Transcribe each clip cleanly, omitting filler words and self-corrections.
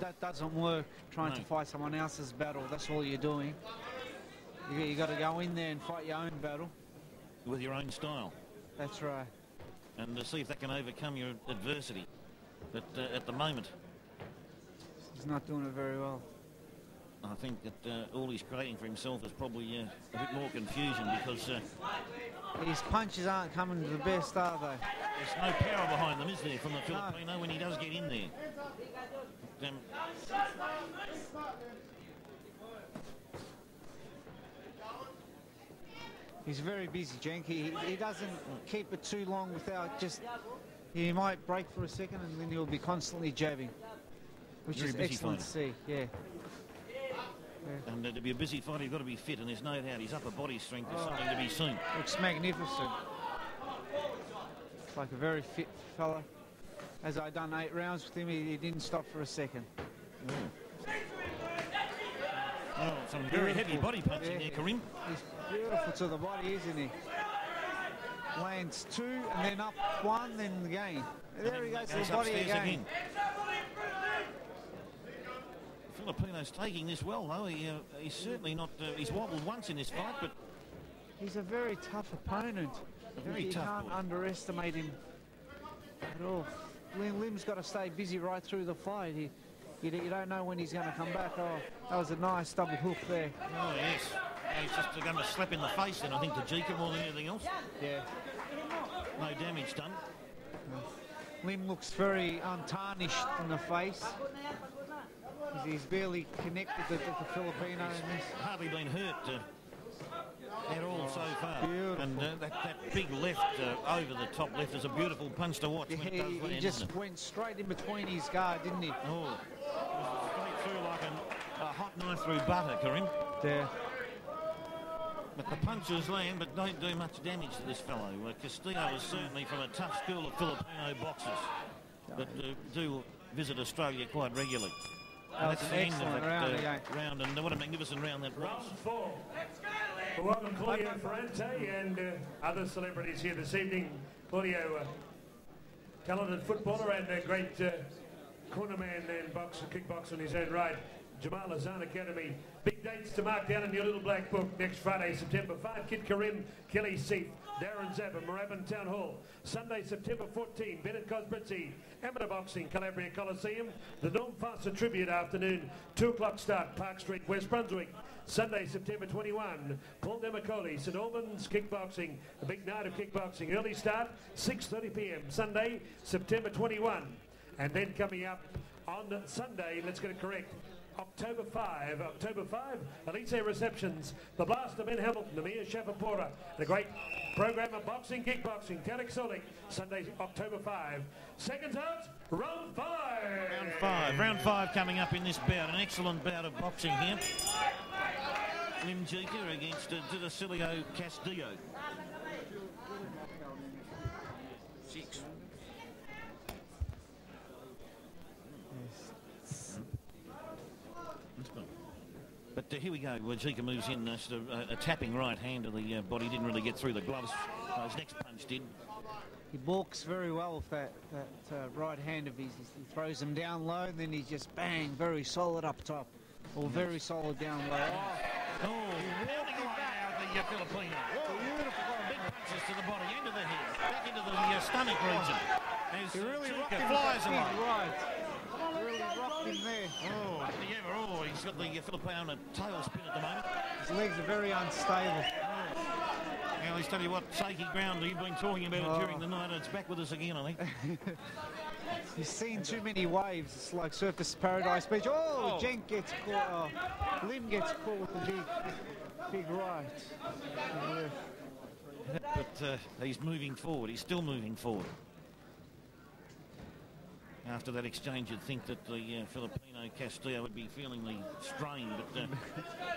that doesn't work, trying to fight someone else's battle. That's all you're doing. You got to go in there and fight your own battle. With your own style. That's right. And to see if that can overcome your adversity. But at the moment... He's not doing it very well. I think that all he's creating for himself is probably a bit more confusion because... his punches aren't coming to the best, are they? There's no power behind them, is there, from the Filipino when he does get in there. But, he's very busy, Jenk. He doesn't keep it too long without just... He might break for a second and then he'll be constantly jabbing, which is excellent to see, yeah. And to be a busy fighter, you've got to be fit, and there's no doubt his upper body strength is something to be seen. Looks magnificent. Looks like a very fit fella. As I done 8 rounds with him, he didn't stop for a second. Well, some very heavy body punching there, Karim. He's beautiful to the body, isn't he? Lands 2 and then up 1, then again. There he goes to the body again. Filipino's taking this well, though. He's certainly not... he's wobbled once in this fight, but... He's a very tough opponent. Very tough. You can't underestimate him at all. Lim's got to stay busy right through the fight. You don't know when he's going to come back. Oh, that was a nice double hook there. Oh, yes. He's just going to slap in the face then, I think, to Jeka more than anything else. Yeah. No damage done. Lim looks very untarnished in the face. He's barely connected to the Filipino in this. Hardly been hurt at all so far. Beautiful. And that big left over the top left is a beautiful punch to watch. When it does land, he just went straight in between his guard, didn't he? Oh, straight through like a hot knife through butter, Karim. Yeah. But the punches land, but don't do much damage to this fellow. Castillo is certainly from a tough school of Filipino boxers that do visit Australia quite regularly. That's an excellent round, and what a magnificent round that was. Round 4. Welcome Claudio Ferrante and other celebrities here this evening. Claudio, talented footballer and a great cornerman and kickboxer in his own right. Jamal Azan Academy. Big dates to mark down in your little black book. Next Friday, September 5, Kid Karim, Kelly Seif, Darren Zabba, Moorabbin Town Hall. Sunday, September 14, Bennett Cosbritzi, Amateur Boxing, Calabria Coliseum. The Norm Foster Tribute afternoon, 2 o'clock start, Park Street, West Brunswick. Sunday, September 21, Paul Demacoli, St Albans Kickboxing, a big night of kickboxing. Early start, 6:30 p.m. Sunday, September 21. And then coming up on Sunday, let's get it correct, October 5, Elite Receptions, the Blast of Ben Hamilton, the Mia Shafapora, and a great program of boxing, kickboxing, Tarek Solik, Sunday, October 5. Seconds out, round 5. Round 5 coming up in this bout, an excellent bout of boxing here. Lim Jeka against Dioniso Castillo. 6. But here we go. Jeka moves in, a tapping right hand to the body. Didn't really get through the gloves. His next punch did. He balks very well with that right hand of his. He throws him down low, and then he just bang, very solid up top, or very solid down low. Oh, warning away now the Filipino. Beautiful. Big punches to the body, into the head, back into the stomach region. He really rocked him flies away. Right. Really rocked him there. He's got the Filipino on a tailspin at the moment. His legs are very unstable. Now, let's tell you what shaky ground you've been talking about during the night. It's back with us again, I think. He's seen too many waves. It's like Surface Paradise Beach. Oh, Jenk gets caught. Lim gets caught with the big right. But he's moving forward. He's still moving forward. After that exchange, you'd think that the Filipino Castillo would be feeling the strain, but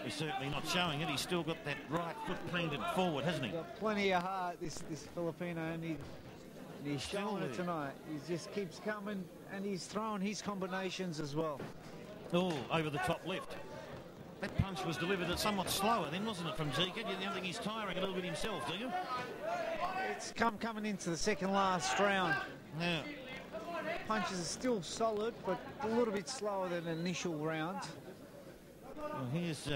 he's certainly not showing it. He's still got that right foot planted forward, hasn't he? Got plenty of heart, this Filipino, and he's showing it tonight. He just keeps coming, and he's throwing his combinations as well. Oh, over the top left. That punch was delivered at somewhat slower then, wasn't it, from Jeka? You don't think he's tiring a little bit himself, do you? It's coming into the second last round. Yeah. Punches are still solid, but a little bit slower than initial rounds. Well, here's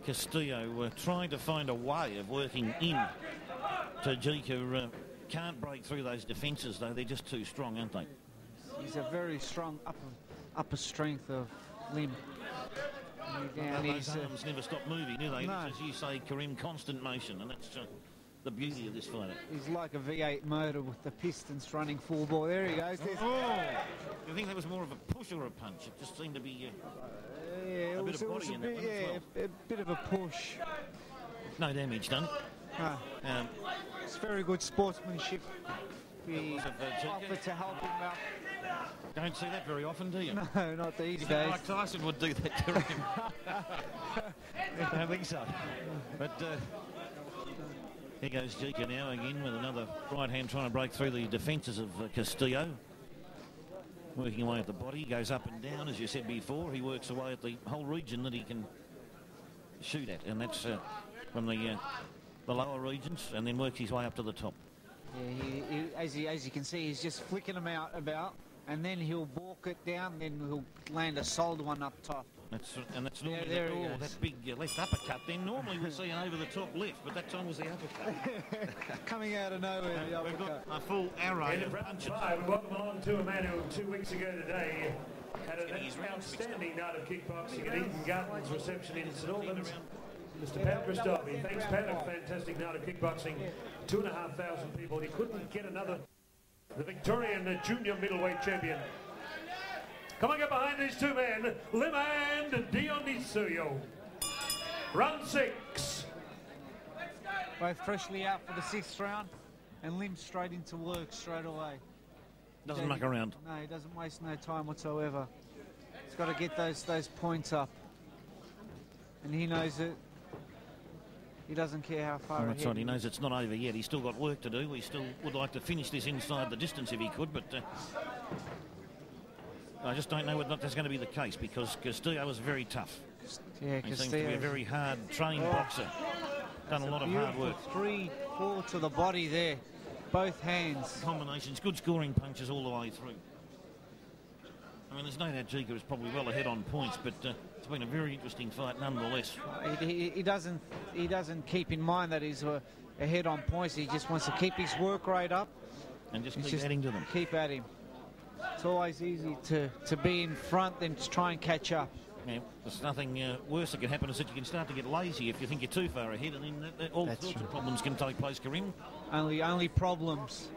Castillo trying to find a way of working in to Jeka. Can't break through those defences, though. They're just too strong, aren't they? He's a very strong upper strength of Lim. Those arms never stop moving, do they? No. As you say, Karim, constant motion, and that's the beauty of this fighter. He's like a V8 motor with the pistons running full bore. There he goes. Oh! You think that was more of a push or a punch? It just seemed to be a bit of body in it. A bit of a push. No damage done. No. It's very good sportsmanship. He offered to help him out. Don't see that very often, do you? No, not these You days. think Mike Tyson would do that to him? I don't think so. But here goes Jeka now again with another right hand trying to break through the defences of Castillo. Working away at the body, goes up and down, as you said before. He works away at the whole region that he can shoot at, and that's from the lower regions, and then works his way up to the top. Yeah, as you can see, he's just flicking them out about, and then he'll walk it down, then he'll land a solid one up top. That's normally that big left uppercut. Then normally we see an over the top left, but that time was the uppercut. Coming out of nowhere, the We've uppercut. got a full array of round punches. 5, welcome along to a man who 2 weeks ago today had an outstanding night of kickboxing at Eden Gardens reception in St Albans. Mr. Pat Christophe. Thanks, Pat. A fantastic night of kickboxing. 2,500 people. He couldn't get another. The Victorian junior middleweight champion. Coming up behind these two men, Lim and Dioniso. Round 6. Both freshly out for the 6th round, and Lim straight into work straight away. Doesn't muck around. No, he doesn't waste no time whatsoever. He's got to get those points up, and he knows it. He doesn't care how far That's ahead. right, he knows it's not over yet. He's still got work to do. He still would like to finish this inside the distance if he could, but I just don't know whether that's going to be the case, because Castillo is very tough. Yeah, He seems to be a very hard trained boxer. Done a lot of hard work. 3-4 to the body there, both hands. Combinations, good scoring punches all the way through. I mean, there's no doubt Jeka is probably well ahead on points, but it's been a very interesting fight nonetheless. He doesn't keep in mind that he's ahead on points. He just wants to keep his work rate up And just keep adding to them. Keep at him. It's always easy to be in front than to try and catch up. Yeah, there's nothing worse that can happen is that you can start to get lazy if you think you're too far ahead, and then all sorts of problems can take place, Karim. Only problems.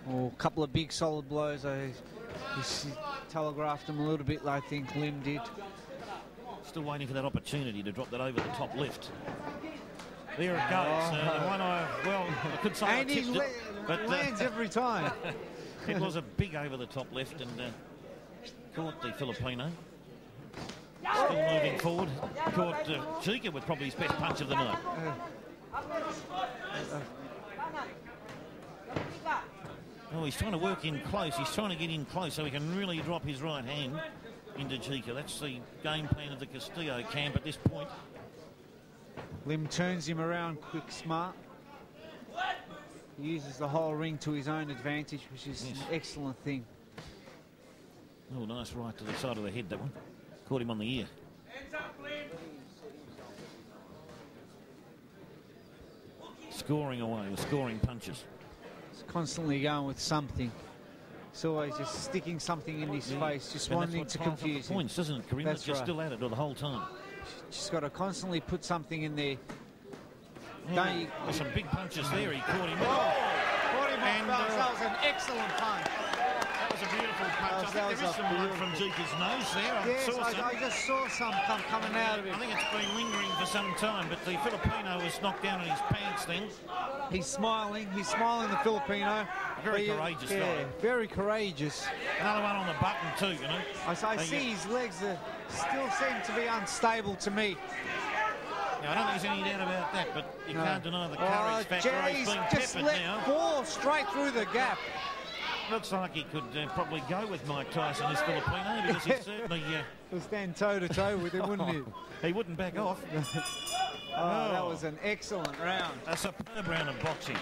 Oh, a couple of big solid blows. He telegraphed him a little bit, I think Lim did. Still waiting for that opportunity to drop that over the top left. There it goes. The one I could say I tipped it, but lands every time. It was a big over the top left and caught the Filipino. Still moving forward. Caught Jeka with probably his best punch of the night. Oh, he's trying to work in close. He's trying to get in close so he can really drop his right hand into Jeka. That's the game plan of the Castillo camp at this point. Lim turns him around quick, smart. He uses the whole ring to his own advantage, which is an excellent thing. Oh, nice right to the side of the head, that one. Caught him on the ear. Scoring away with scoring punches. He's constantly going with something. He's always just sticking something in his face, just wanting to confuse him. Points, doesn't it, Karim? That's just still at it the whole time. Just got to constantly put something in there. There's some big punches there. He caught him. Caught him and that was an excellent punch. That was a beautiful punch. I think there is some blood from Jeka's nose there. Yes, I just saw some coming out of him. I think it's been lingering for some time, but the Filipino was knocked down in his pants then. He's smiling, the Filipino. Very courageous guy. Very courageous. Another one on the button too, you know. I see his legs still seem to be unstable to me. Now, I don't think there's any doubt about that, but you can't deny the courage factor. He's been just peppered let now. Fall straight through the gap. Looks like he could probably go with Mike Tyson, this Filipino, because he certainly... He'll stand toe-to-toe with him, wouldn't he? He wouldn't back off. That was an excellent round. A superb round of boxing.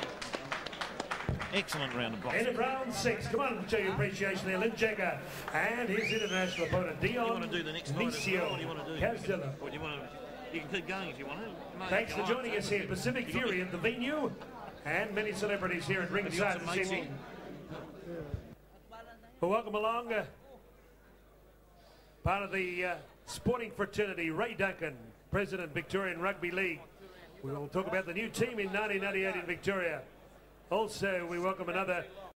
excellent round of boxing. End of round 6. Come on, show your appreciation there. Lim Jeka and his international opponent, You want to do the next fight as well? What do you want to do? Castillo. Or do you want to? You can keep going if you want to. No, Thanks for joining us here, Pacific Fury at the venue, and many celebrities here at ringside this evening. Well, welcome along. Part of the sporting fraternity, Ray Duncan, President, Victorian Rugby League. We will talk about the new team in 1998 in Victoria. Also, we welcome another